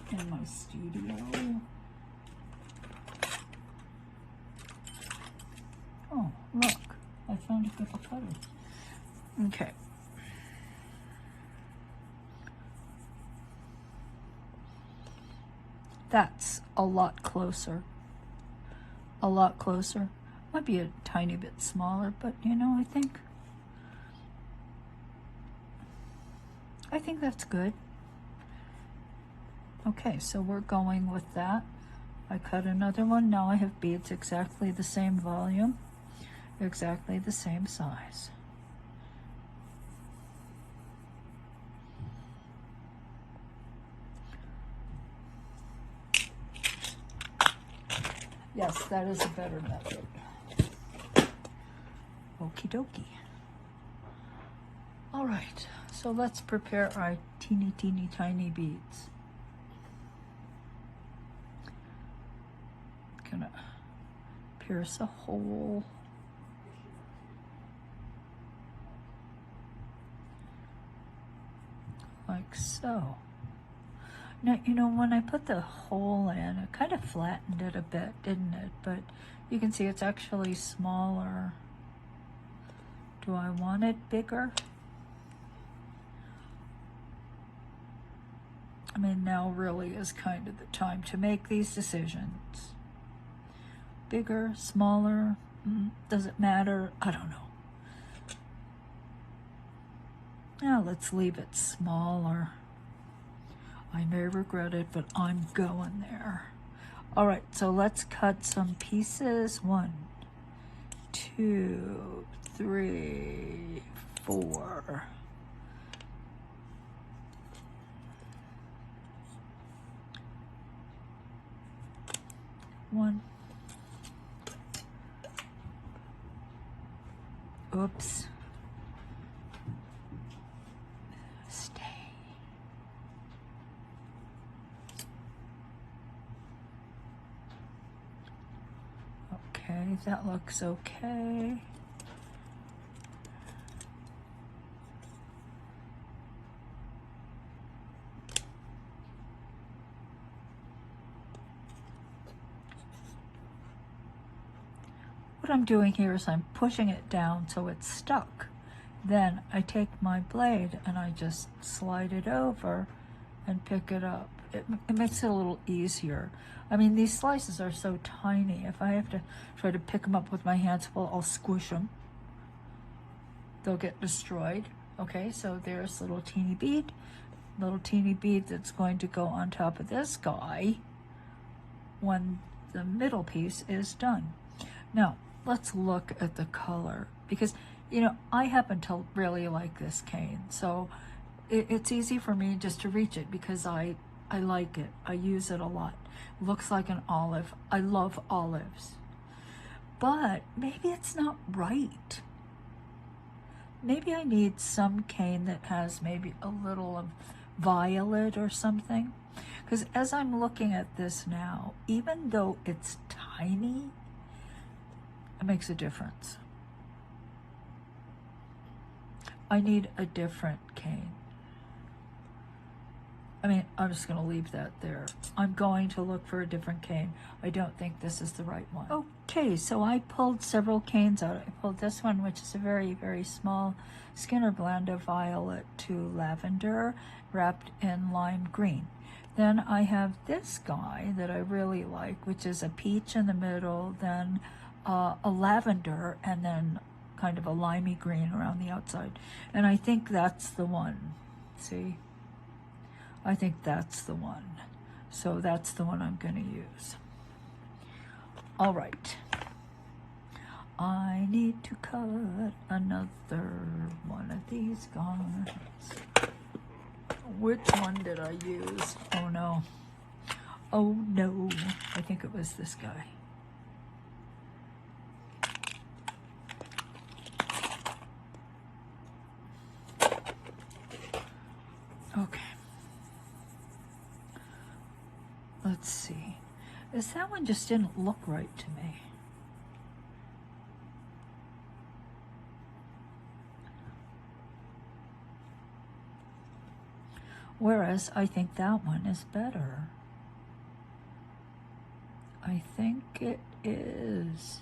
in my studio? Oh, look. I found a couple cutters. Okay. That's a lot closer. A lot closer. Might be a tiny bit smaller, but you know, I think that's good. Okay, so we're going with that. I cut another one. Now I have beads exactly the same volume, exactly the same size. Yes, that is a better method. Okie dokie. All right, so let's prepare our teeny tiny beads. Gonna pierce a hole. Like so. Now, you know, when I put the hole in, it kind of flattened it a bit, didn't it? But you can see it's actually smaller. Do I want it bigger? I mean, now really is kind of the time to make these decisions. Bigger, smaller, does it matter? I don't know. Now let's leave it smaller. I may regret it, but I'm going there. All right, so let's cut some pieces. 1, 2, 3, 4. One. Oops. Stay. Okay, that looks okay. What I'm doing here is I'm pushing it down so it's stuck. Then I take my blade and I just slide it over and pick it up. It makes it a little easier. I mean, these slices are so tiny. If I have to try to pick them up with my hands, well, I'll squish them. They'll get destroyed. Okay, so there's a little teeny bead that's going to go on top of this guy when the middle piece is done. Now, let's look at the color, because, you know, I happen to really like this cane, so it's easy for me just to reach it because I like it. I use it a lot. It looks like an olive. I love olives. But maybe it's not right. maybe I need some cane that has maybe a little of violet or something. Because as I'm looking at this now, even though it's tiny, it makes a difference. I need a different cane. I mean, I'm just going to leave that there. I'm going to look for a different cane. I don't think this is the right one. Okay, so I pulled several canes out. I pulled this one, which is a very, very small Skinner blend of violet to lavender wrapped in lime green. Then I have this guy that I really like, which is a peach in the middle, then a lavender, and then kind of a limey green around the outside. And I think that's the one. See? I think that's the one. So that's the one I'm going to use. All right. I need to cut another one of these guys. Which one did I use? Oh no. Oh no. I think it was this guy. Okay. Let's see. That one just didn't look right to me. Whereas I think that one is better. I think it is.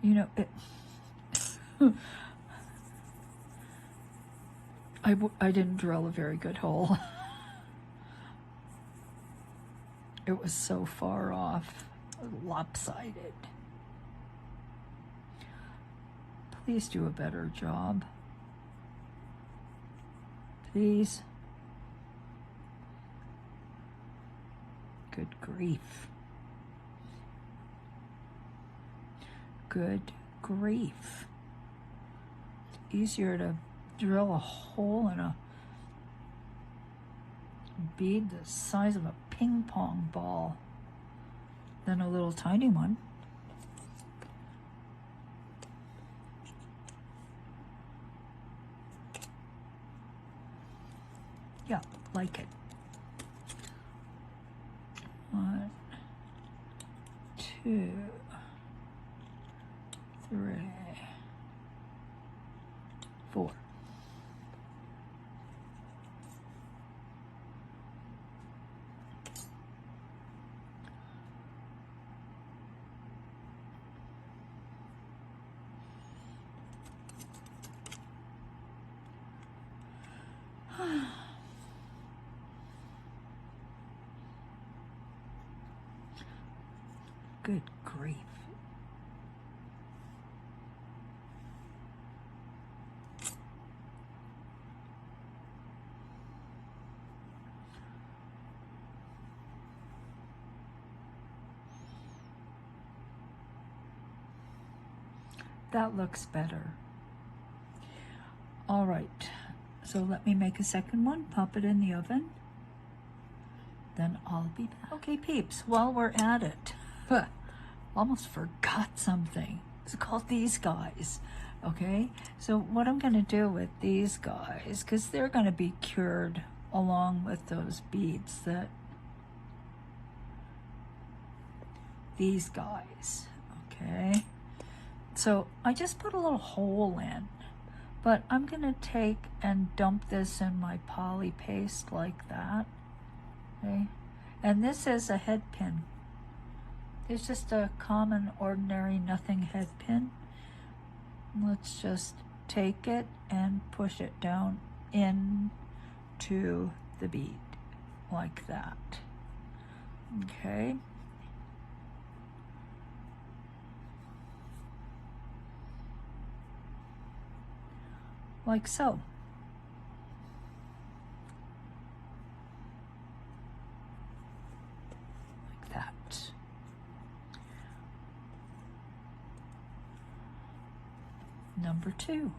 You know, it... I didn't drill a very good hole. It was so far off, lopsided. Please do a better job. Please. Good grief. Good grief. It's easier to drill a hole in a bead the size of a ping pong ball than a little tiny one. Yeah, like it. 1, 2, 3, 4. Good grief. That looks better. All right, so let me make a second one, pop it in the oven, then I'll be back. Okay, peeps, while we're at it, almost forgot something. It's called these guys, okay? So what I'm gonna do with these guys, because they're gonna be cured along with those beads that, these guys, okay? So I just put a little hole in, but I'm gonna take and dump this in my poly paste like that, okay? And this is a head pin. It's just a common, ordinary, nothing head pin. Let's just take it and push it down into the bead like that, okay? Like so. Like that. Number 2.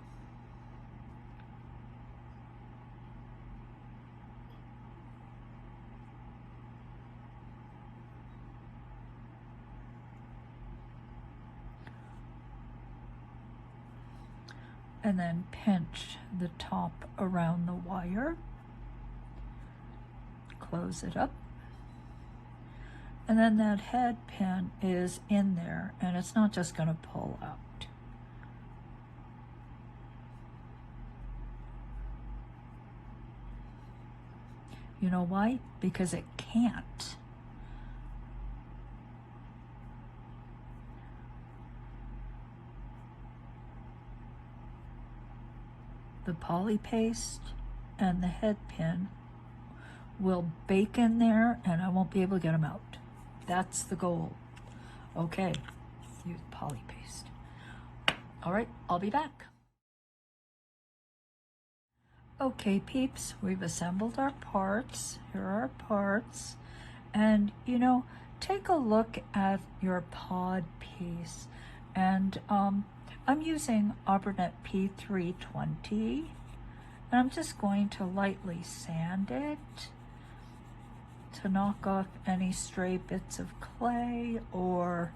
and then pinch the top around the wire, close it up, and then that head pin is in there and it's not just going to pull out. You know why? Because it can't. The poly paste and the head pin will bake in there and I won't be able to get them out. That's the goal. Okay, use poly paste. All right, I'll be back. Okay, peeps, we've assembled our parts. Here are our parts. And, you know, take a look at your pod piece. And I'm using Auburnet P320. And I'm just going to lightly sand it to knock off any stray bits of clay or,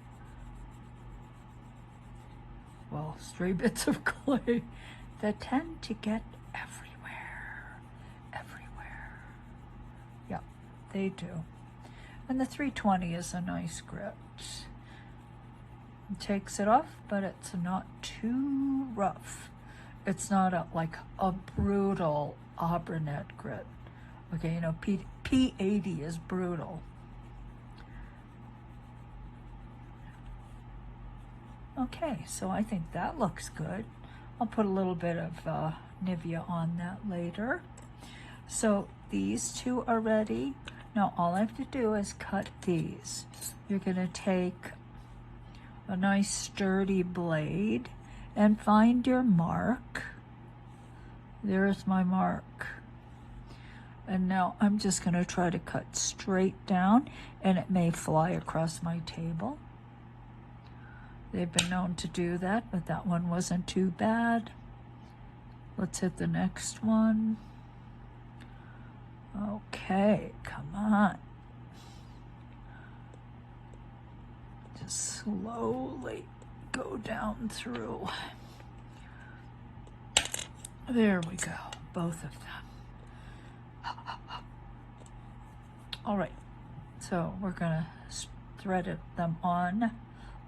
well, stray bits of clay that tend to get everywhere. Yeah, they do. And the 320 is a nice grit. It takes it off, but it's not too rough. It's not like a brutal Auburnet grit. Okay, you know, P80 is brutal. Okay, so I think that looks good. I'll put a little bit of Nivea on that later. So these two are ready. Now all I have to do is cut these. You're gonna take a nice sturdy blade and find your mark. There's my mark. And now I'm just gonna try to cut straight down, and it may fly across my table. They've been known to do that, but that one wasn't too bad. Let's hit the next one. Okay, come on. Just slowly go down through. There we go, both of them. All right, so we're gonna thread them on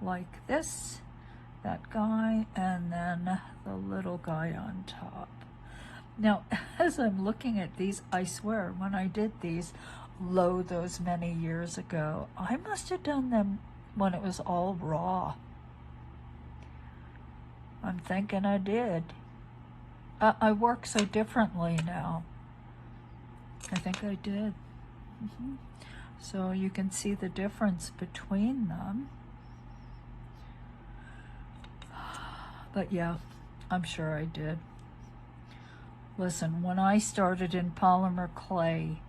like this, that guy, and then the little guy on top. Now, as I'm looking at these, I swear, when I did these, those many years ago, I must have done them when it was all raw. I'm thinking I did. I work so differently now. I think I did. So you can see the difference between them. But yeah, I'm sure I did. Listen, when I started in polymer clay,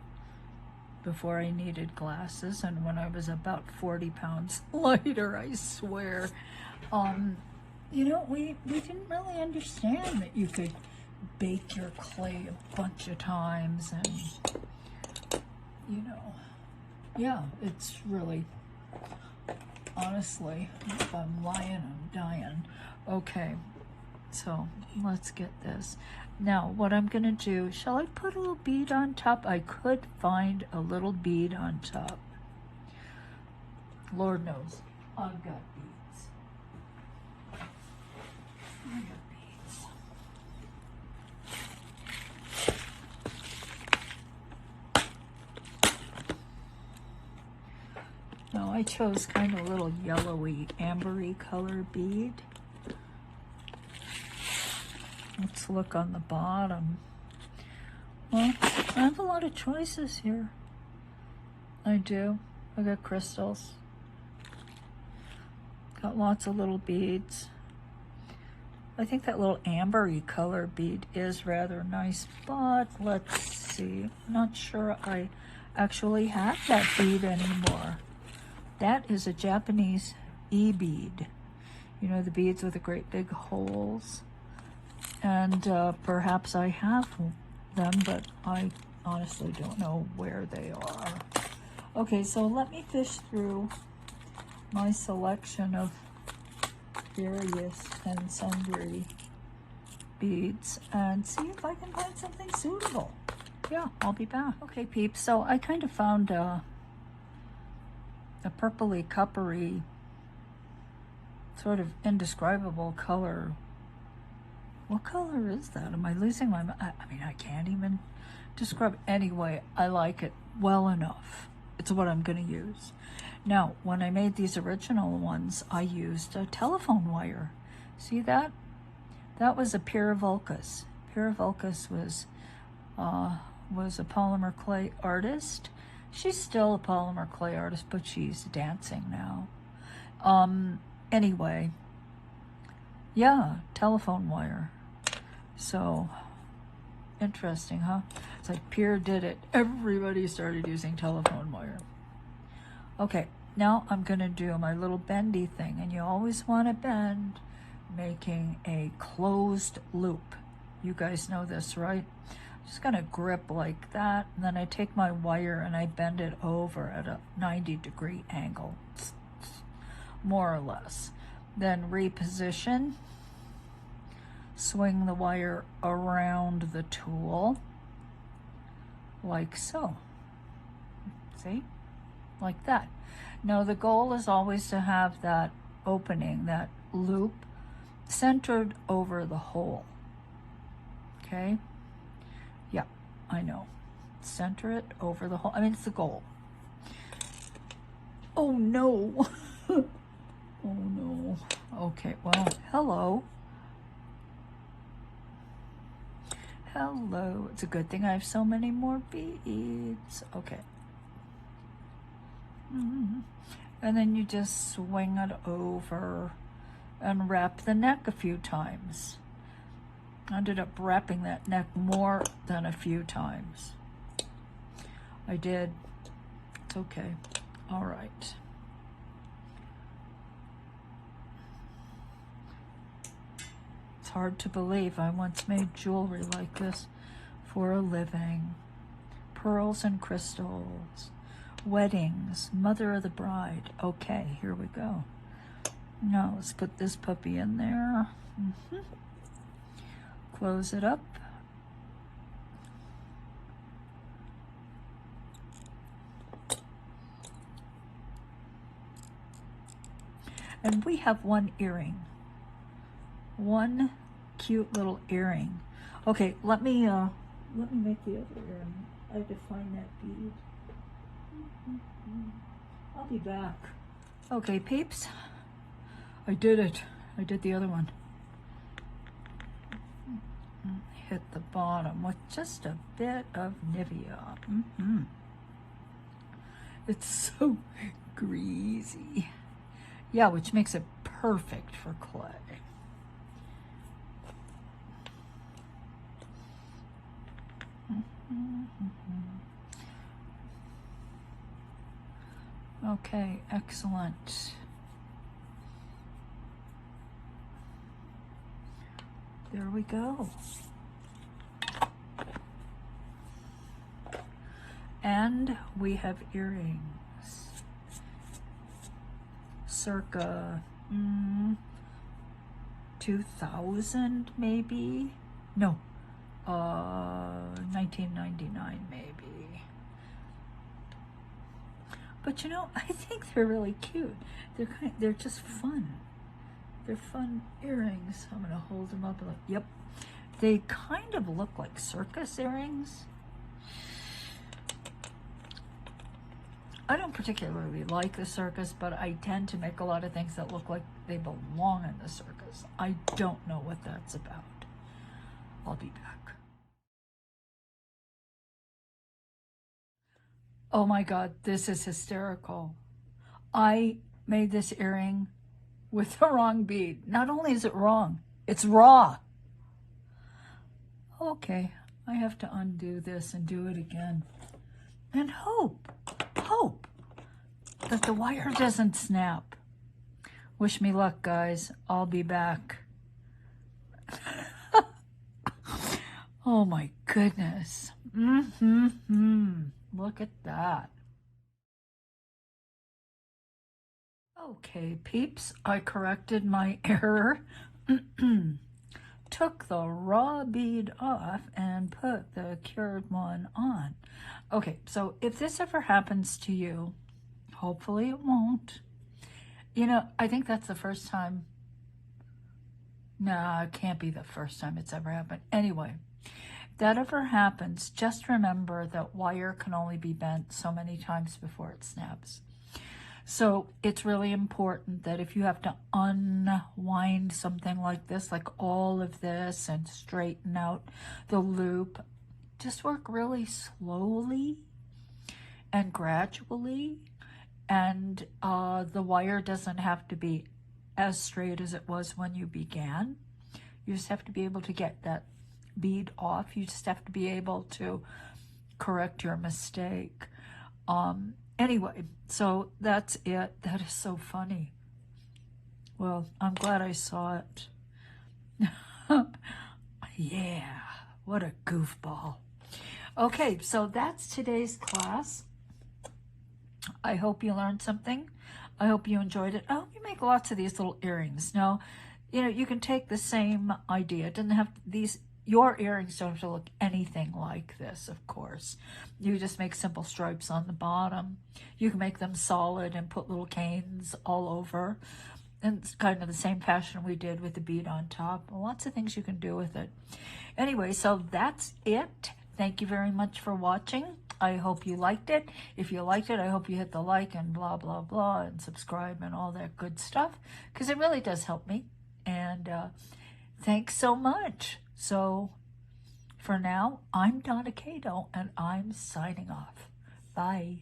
before I needed glasses, and when I was about 40 pounds lighter, I swear, you know, we didn't really understand that you could bake your clay a bunch of times, and, you know, yeah, it's really, honestly, if I'm lying, I'm dying. Okay, so let's get this. Now, what I'm gonna do, shall I put a little bead on top? I could find a little bead on top. Lord knows, I've got beads. I got beads. Now, I chose kind of a little yellowy, ambery color bead. Let's look on the bottom. Well, I have a lot of choices here. I do. I got crystals. Got lots of little beads. I think that little ambery color bead is rather nice, but let's see. I'm not sure I actually have that bead anymore. That is a Japanese E-bead. You know, the beads with the great big holes. And perhaps I have them, but I honestly don't know where they are. Okay, so let me fish through my selection of various and sundry beads and see if I can find something suitable. Yeah, I'll be back. Okay, peeps, so I kind of found a purpley, coppery, sort of indescribable color. What color is that? Am I losing my mind? I mean, I can't even describe. Anyway, I like it well enough. It's what I'm going to use. Now, when I made these original ones, I used a telephone wire. See that? That was a Pyrivulcus. Pyrivulcus was a polymer clay artist. She's still a polymer clay artist, but she's dancing now. Anyway, yeah, telephone wire. So, interesting, huh? It's like Pier did it. Everybody started using telephone wire. Okay, now I'm gonna do my little bendy thing, and you always want to bend, making a closed loop. You guys know this, right? Just gonna grip like that, and then I take my wire and I bend it over at a 90-degree angle, more or less. Then reposition, swing the wire around the tool, like so. See? Like that. Now the goal is always to have that opening, that loop, centered over the hole. Okay? Yeah, I know. Center it over the hole. I mean, it's the goal. Oh no. Oh no. Okay, well, hello. Hello. It's a good thing I have so many more beads. Okay. And then you just swing it over and wrap the neck a few times. I ended up wrapping that neck more than a few times. I did. It's okay. All right. It's hard to believe I once made jewelry like this for a living. Pearls and crystals. Weddings, mother of the bride. Okay, here we go. Now let's put this puppy in there. Close it up. And we have one earring. One cute little earring. Okay, let me make the other earring. I have to find that bead. I'll be back. Okay, peeps. I did it. I did the other one. Hit the bottom with just a bit of Nivea. It's so greasy. Yeah, which makes it perfect for clay. Okay, excellent. There we go. And we have earrings. Circa 2000 maybe? No, 1999 maybe. But you know, I think they're really cute. They're just fun. They're fun earrings. I'm gonna hold them up and look. Yep. They kind of look like circus earrings. I don't particularly like the circus, but I tend to make a lot of things that look like they belong in the circus. I don't know what that's about. I'll be back. Oh my God, this is hysterical. I made this earring with the wrong bead. Not only is it wrong, it's raw. Okay, I have to undo this and do it again. And hope that the wire doesn't snap. Wish me luck, guys. I'll be back. Oh my goodness. Look at that. Okay, peeps, I corrected my error. took the raw bead off and put the cured one on. Okay, so if this ever happens to you, hopefully it won't. You know, I think that's the first time. No, it can't be the first time it's ever happened. Anyway, if that ever happens, just remember that wire can only be bent so many times before it snaps. So it's really important that if you have to unwind something like this, like all of this, and straighten out the loop, just work really slowly and gradually. And the wire doesn't have to be as straight as it was when you began. You just have to be able to get that bead off. You just have to be able to correct your mistake. Anyway, so that's it. That is so funny. Well, I'm glad I saw it. Yeah, what a goofball. Okay, so that's today's class. I hope you learned something. I hope you enjoyed it. I hope you make lots of these little earrings. Now, you know, you can take the same idea. It doesn't have these. Your earrings don't have to look anything like this, of course. You just make simple stripes on the bottom. You can make them solid and put little canes all over. And it's kind of the same fashion we did with the bead on top. Lots of things you can do with it. Anyway, so that's it. Thank you very much for watching. I hope you liked it. If you liked it, I hope you hit the like and blah, blah, blah, and subscribe and all that good stuff, because it really does help me. And thanks so much. So for now, I'm Donna Kato, and I'm signing off. Bye.